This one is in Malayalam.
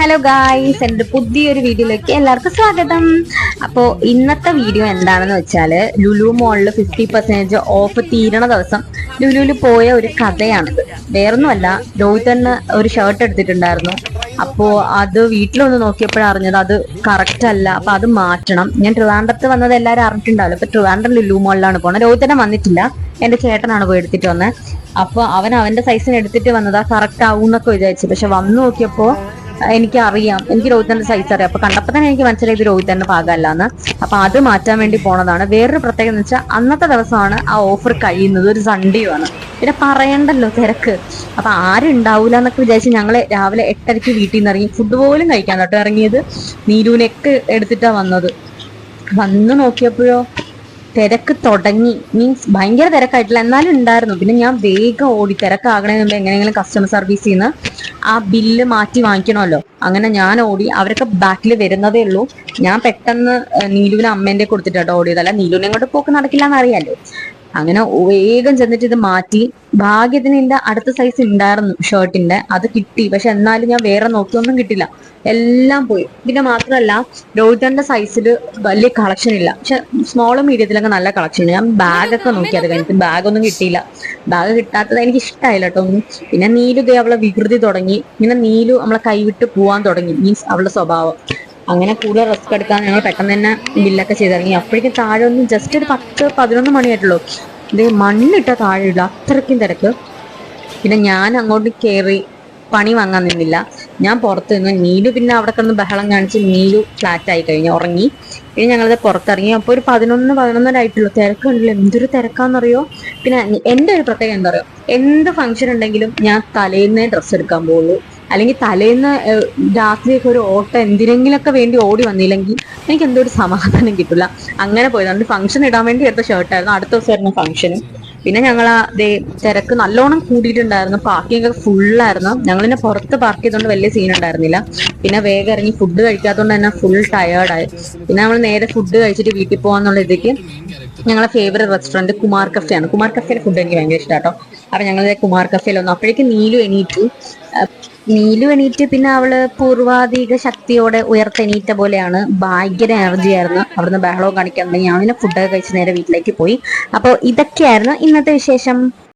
ഹലോ ഗായ്സ്, എൻ്റെ പുതിയൊരു വീഡിയോയിലേക്ക് എല്ലാവർക്കും സ്വാഗതം. അപ്പോൾ ഇന്നത്തെ വീഡിയോ എന്താണെന്ന് വെച്ചാൽ ലുലു മോളിൽ 50% ഓഫ് തീരണ ദിവസം ലുലുവിൽ പോയ ഒരു കഥയാണിത്. വേറൊന്നുമല്ല, രോഹിതന് ഒരു ഷർട്ട് എടുത്തിട്ടുണ്ടായിരുന്നു. അപ്പോൾ അത് വീട്ടിലൊന്ന് നോക്കിയപ്പോഴാണ് അറിഞ്ഞത് അത് കറക്റ്റ് അല്ല. അപ്പൊ അത് മാറ്റണം. ഞാൻ ട്രിവാൻഡ്രത്ത് വന്നത് എല്ലാവരും അറിഞ്ഞിട്ടുണ്ടാവില്ല. അപ്പൊ ട്രിവാൻഡ്രം ലുലു മോളിലാണ് പോണത്. രോഹിതനെ വന്നിട്ടില്ല, എന്റെ ചേട്ടനാണ് പോയി എടുത്തിട്ട് വന്നത്. അപ്പൊ അവന്റെ സൈസിന് എടുത്തിട്ട് വന്നതാ കറക്റ്റ് ആവും എന്നൊക്കെ വിചാരിച്ചു. പക്ഷെ വന്നു നോക്കിയപ്പോ എനിക്കറിയാം, എനിക്ക് രോഹിതന്റെ സൈസ് അറിയാം. അപ്പൊ കണ്ടപ്പോ തന്നെ എനിക്ക് മനസ്സിലായത് രോഹിതന്റെ പാകമല്ലാന്ന്. അപ്പൊ അത് മാറ്റാൻ വേണ്ടി പോണതാണ്. വേറൊരു പ്രത്യേകത എന്ന് വെച്ചാൽ അന്നത്തെ ദിവസമാണ് ആ ഓഫർ കഴിയുന്നത്, ഒരു സൺഡേയും ആണ്. പിന്നെ പറയണ്ടല്ലോ തിരക്ക്. അപ്പൊ ആരും ഉണ്ടാവൂല എന്നൊക്കെ വിചാരിച്ച് ഞങ്ങള് രാവിലെ 8:30 വീട്ടിൽ നിന്ന് ഇറങ്ങി. ഫുഡ് പോലും കഴിക്കാൻ കേട്ടോ ഇറങ്ങിയത്. നീലുവിനൊക്കെ എടുത്തിട്ടാ വന്നത്. വന്ന് നോക്കിയപ്പോഴോ തിരക്ക് തുടങ്ങി. മീൻസ് ഭയങ്കര തിരക്കായിട്ടില്ല, എന്നാലും ഉണ്ടായിരുന്നു. പിന്നെ ഞാൻ വേഗം ഓടി, തിരക്കാകണതിന് മുമ്പ് എങ്ങനെയെങ്കിലും കസ്റ്റമർ സർവീസിൽ നിന്ന് ആ ബില്ല് മാറ്റി വാങ്ങിക്കണമല്ലോ. അങ്ങനെ ഞാൻ ഓടി. അവരൊക്കെ ബാക്കിൽ വരുന്നതേ ഉള്ളൂ. ഞാൻ പെട്ടെന്ന് നീലുവിനെ അമ്മേന്റെ കൊടുത്തിട്ടോ ഓടിയതല്ല. നീലുവിനെ കൊണ്ട് പോക്ക് നടക്കില്ല എന്നറിയാലോ. അങ്ങനെ വേഗം ചെന്നിട്ട് ഇത് മാറ്റി. ഭാഗ്യത്തിന് എന്റെ അടുത്ത സൈസ് ഉണ്ടായിരുന്നു ഷർട്ടിന്റെ, അത് കിട്ടി. പക്ഷെ എന്നാലും ഞാൻ വേറെ നോക്കിയൊന്നും കിട്ടില്ല, എല്ലാം പോയി. പിന്നെ മാത്രമല്ല, രോഹിതന്റെ സൈസിൽ വലിയ കളക്ഷൻ ഇല്ല. പക്ഷെ സ്മോളും മീഡിയത്തിലൊക്കെ നല്ല കളക്ഷൻ ഉണ്ട്. ഞാൻ ബാഗൊക്കെ നോക്കി, അത് കഴിഞ്ഞിട്ട് ബാഗൊന്നും കിട്ടിയില്ല. ബാഗ് കിട്ടാത്തത് എനിക്ക് ഇഷ്ടമായില്ല കേട്ടോ ഒന്നും. പിന്നെ നീലു ദേ അവളെ വികൃതി തുടങ്ങി. ഇങ്ങനെ നീലു നമ്മളെ കൈവിട്ട് പോവാൻ തുടങ്ങി. മീൻസ് അവളുടെ സ്വഭാവം. അങ്ങനെ കൂടുതൽ റിസ്ക് എടുക്കാൻ ഞങ്ങൾ പെട്ടെന്ന് തന്നെ ബില്ലൊക്കെ ചെയ്തിറങ്ങി. അപ്പോഴേക്കും താഴെ ഒന്നും ജസ്റ്റ് ഒരു 10-11 മണിയായിട്ടുള്ളൂ. ഇത് മണ്ണിട്ട താഴെ ഇല്ല, അത്രയ്ക്കും തിരക്ക്. പിന്നെ ഞാൻ അങ്ങോട്ട് കയറി പണി വാങ്ങാൻ നിന്നില്ല. ഞാൻ പുറത്ത് നിന്ന്. നീലു പിന്നെ അവിടെ കിടന്ന് ബഹളം കാണിച്ച് നീലു ഫ്ലാറ്റ് ആയി കഴിഞ്ഞു, ഉറങ്ങി. പിന്നെ ഞങ്ങളത് പുറത്തിറങ്ങി. അപ്പോൾ ഒരു 11-11 ആയിട്ടുള്ളൂ. തിരക്ക് കണ്ടില്ല, എന്തൊരു തിരക്കാന്നറിയോ. പിന്നെ എൻ്റെ ഒരു പ്രത്യേകം എന്താ പറയുക, എന്ത് ഫംഗ്ഷൻ ഉണ്ടെങ്കിലും ഞാൻ തലേന്നേ ഡ്രസ്സ് എടുക്കാൻ പോകുള്ളൂ. അല്ലെങ്കിൽ തലേന്ന് രാത്രിയൊക്കെ ഒരു ഓട്ടം എന്തിനെങ്കിലൊക്കെ വേണ്ടി ഓടി വന്നില്ലെങ്കിൽ എനിക്ക് എന്തോ ഒരു സമാധാനം കിട്ടില്ല. അങ്ങനെ പോയതുകൊണ്ട് ഫംഗ്ഷൻ ഇടാൻ വേണ്ടി എടുത്ത ഷർട്ടായിരുന്നു. അടുത്ത ദിവസമായിരുന്നു ഫംഗ്ഷനും. പിന്നെ ഞങ്ങൾ തിരക്ക് നല്ലോണം കൂടിയിട്ടുണ്ടായിരുന്നു. പാർക്കിംഗ് ഒക്കെ ഫുള്ളായിരുന്നു. ഞങ്ങളിന്നെ പുറത്ത് പാർക്ക് ചെയ്തുകൊണ്ട് വലിയ സീൻ ഉണ്ടായിരുന്നില്ല. പിന്നെ വേഗം ഇറങ്ങി. ഫുഡ് കഴിക്കാത്തതുകൊണ്ട് തന്നെ ഫുൾ ടയേർഡായി. പിന്നെ നമ്മൾ നേരെ ഫുഡ് കഴിച്ചിട്ട് വീട്ടിൽ പോകാന്നുള്ള ഇതിലേക്ക് ഞങ്ങളെ ഫേവറേറ്റ് റെസ്റ്റോറന്റ് കുമാർ കഫേ ആണ്. കുമാർ കഫേയുടെ ഫുഡ് എനിക്ക് ഭയങ്കര ഇഷ്ടമാട്ടോ. അപ്പൊ ഞങ്ങൾ കുമാർ കഫേയിൽ വന്നു. അപ്പോഴേക്കും നീലു എണീറ്റ്. പിന്നെ അവള് പൂർവാധിക ശക്തിയോടെ ഉയർത്തെണീറ്റ പോലെയാണ്. ഭയങ്കര എനർജി ആയിരുന്നു. അവിടുന്ന് ബഹളവും കാണിക്കാൻ തുടങ്ങി. ഞാൻ പിന്നെ ഫുഡൊക്കെ കഴിച്ച് നേരെ വീട്ടിലേക്ക് പോയി. അപ്പോൾ ഇതൊക്കെയായിരുന്നു ഇന്നത്തെ വിശേഷം.